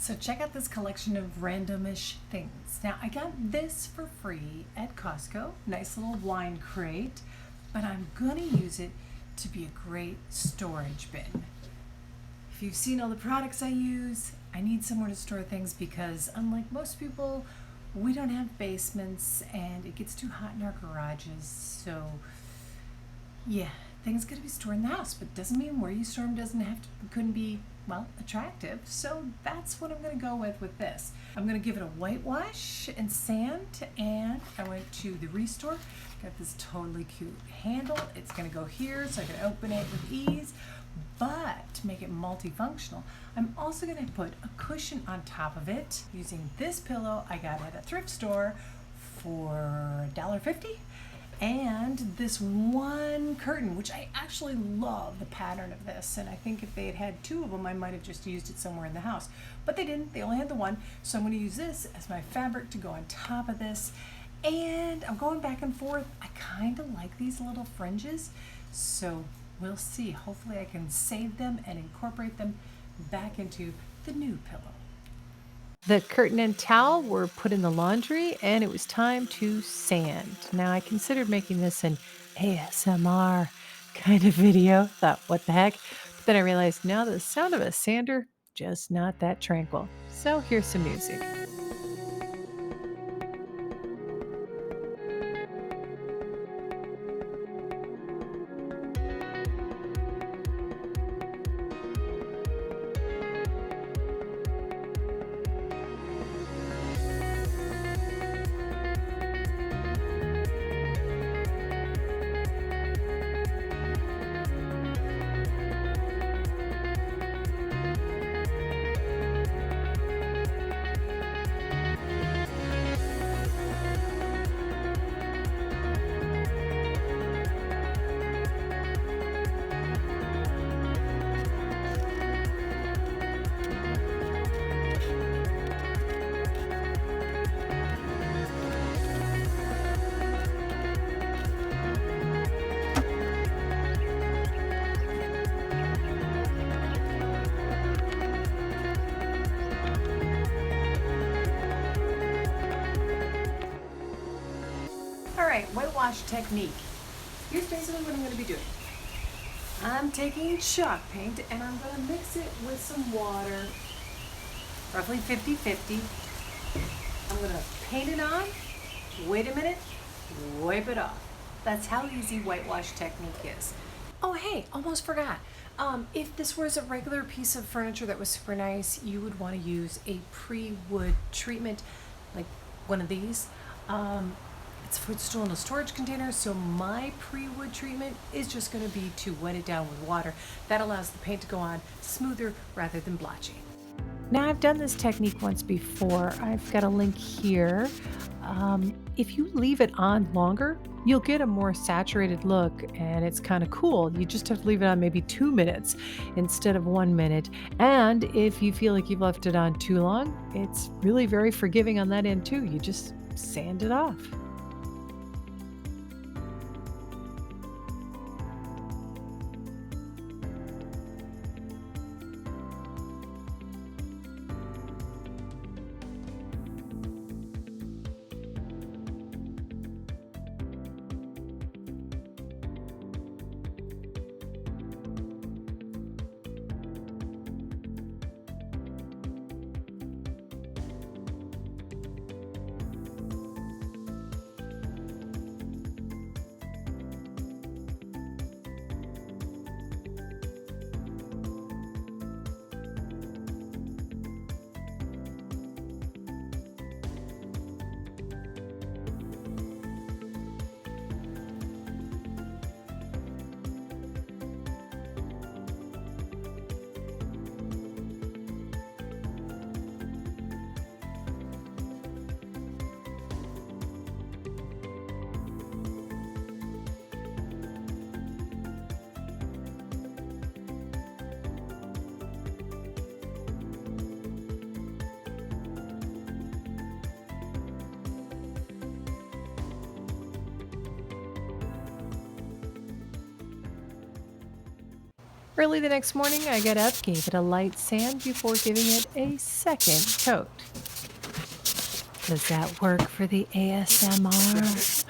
So check out this collection of randomish things. Now I got this for free at Costco, nice little wine crate, but I'm gonna use it to be a great storage bin. If you've seen all the products I use, I need somewhere to store things because unlike most people, we don't have basements and it gets too hot in our garages. So yeah, things gotta be stored in the house, but doesn't mean where you store them couldn't be, well, attractive. So that's what I'm gonna go with this. I'm gonna give it a whitewash and sand, and I went to the Restore, got this totally cute handle. It's gonna go here so I can open it with ease, but to make it multifunctional, I'm also gonna put a cushion on top of it using this pillow I got at a thrift store for $1.50. And this one curtain, which I actually love the pattern of this, and I think if they had had two of them, I might have just used it somewhere in the house, but they didn't. They only had the one, so I'm going to use this as my fabric to go on top of this. And I'm going back and forth. I kind of like these little fringes, so we'll see. Hopefully I can save them and incorporate them back into the new pillow. The curtain and towel were put in the laundry, and it was time to sand. Now, I considered making this an ASMR kind of video. Thought, what the heck? But then I realized, no, the sound of a sander, just not that tranquil. So here's some music. All right, whitewash technique. Here's basically what I'm going to be doing. I'm taking chalk paint and I'm going to mix it with some water, roughly 50-50. I'm going to paint it on, wait a minute, wipe it off. That's how easy whitewash technique is. Oh hey, almost forgot. If this was a regular piece of furniture that was super nice, you would want to use a pre-wood treatment, like one of these. It's a footstool in a storage container, so my pre-wood treatment is just going to be to wet it down with water. That allows the paint to go on smoother rather than blotchy. Now, I've done this technique once before. I've got a link here. If you leave it on longer, you'll get a more saturated look, and it's kind of cool. You just have to leave it on maybe 2 minutes instead of 1 minute. And if you feel like you've left it on too long, it's really very forgiving on that end too. You just sand it off. Early the next morning, I got up, gave it a light sand before giving it a second coat. Does that work for the ASMR?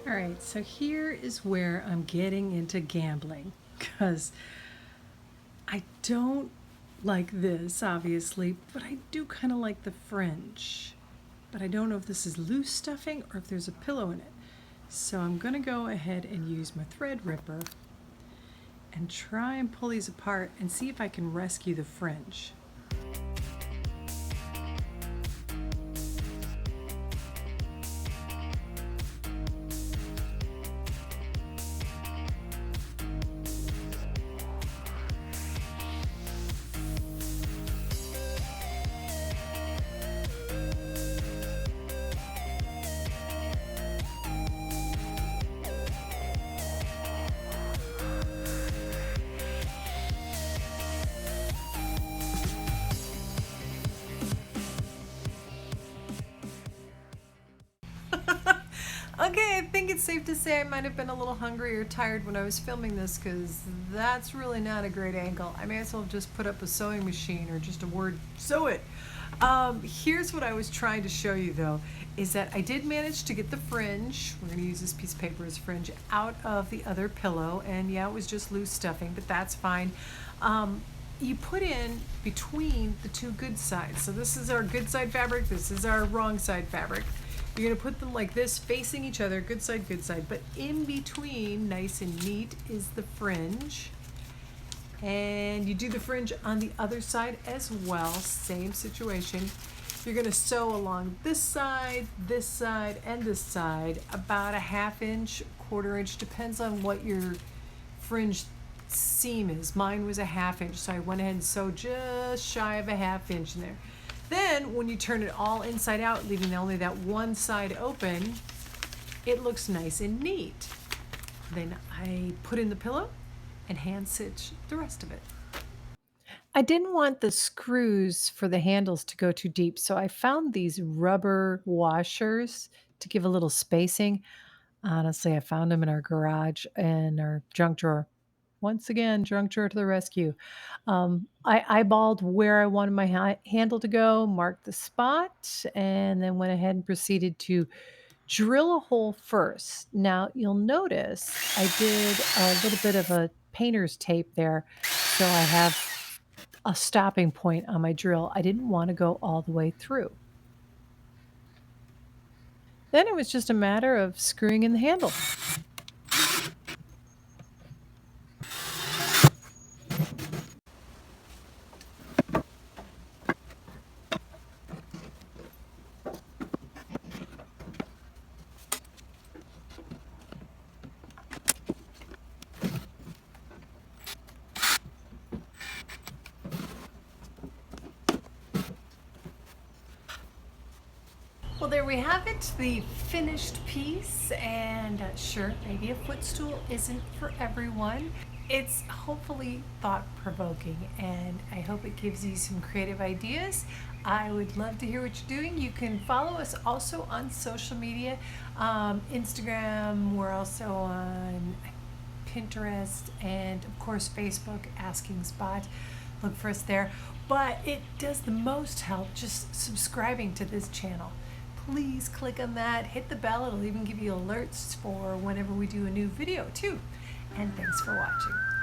All right, so here is where I'm getting into gambling because I don't like this, obviously, but I do kind of like the fringe. But I don't know if this is loose stuffing or if there's a pillow in it. So I'm going to go ahead and use my thread ripper and try and pull these apart and see if I can rescue the fringe. Okay, I think it's safe to say I might have been a little hungry or tired when I was filming this because that's really not a great angle. I may as well have just put up a sewing machine or just a word, sew it. Here's what I was trying to show you though, is that I did manage to get the fringe, we're going to use this piece of paper as fringe, out of the other pillow, and yeah, it was just loose stuffing, but that's fine. You put in between the two good sides. So this is our good side fabric, this is our wrong side fabric. You're going to put them like this, facing each other, good side, but in between, nice and neat, is the fringe. And you do the fringe on the other side as well, same situation. You're going to sew along this side, and this side, about a 1/2 inch, 1/4 inch, depends on what your fringe seam is. Mine was a 1/2 inch, so I went ahead and sewed just shy of a 1/2 inch in there. Then when you turn it all inside out, leaving only that one side open, it looks nice and neat. Then I put in the pillow and hand stitch the rest of it. I didn't want the screws for the handles to go too deep, so I found these rubber washers to give a little spacing. Honestly, I found them in our garage and our junk drawer. Once again, junk drawer to the rescue. I eyeballed where I wanted my handle to go, marked the spot, and then went ahead and proceeded to drill a hole first. Now, you'll notice I did a little bit of a painter's tape there, so I have a stopping point on my drill. I didn't want to go all the way through. Then it was just a matter of screwing in the handle. Well, there we have it, the finished piece. And sure, maybe a footstool isn't for everyone. It's hopefully thought-provoking, and I hope it gives you some creative ideas. I would love to hear what you're doing. You can follow us also on social media, Instagram. We're also on Pinterest, and of course Facebook, Asking Spot. Look for us there. But it does the most help just subscribing to this channel. Please click on that, hit the bell. It'll even give you alerts for whenever we do a new video too. And thanks for watching.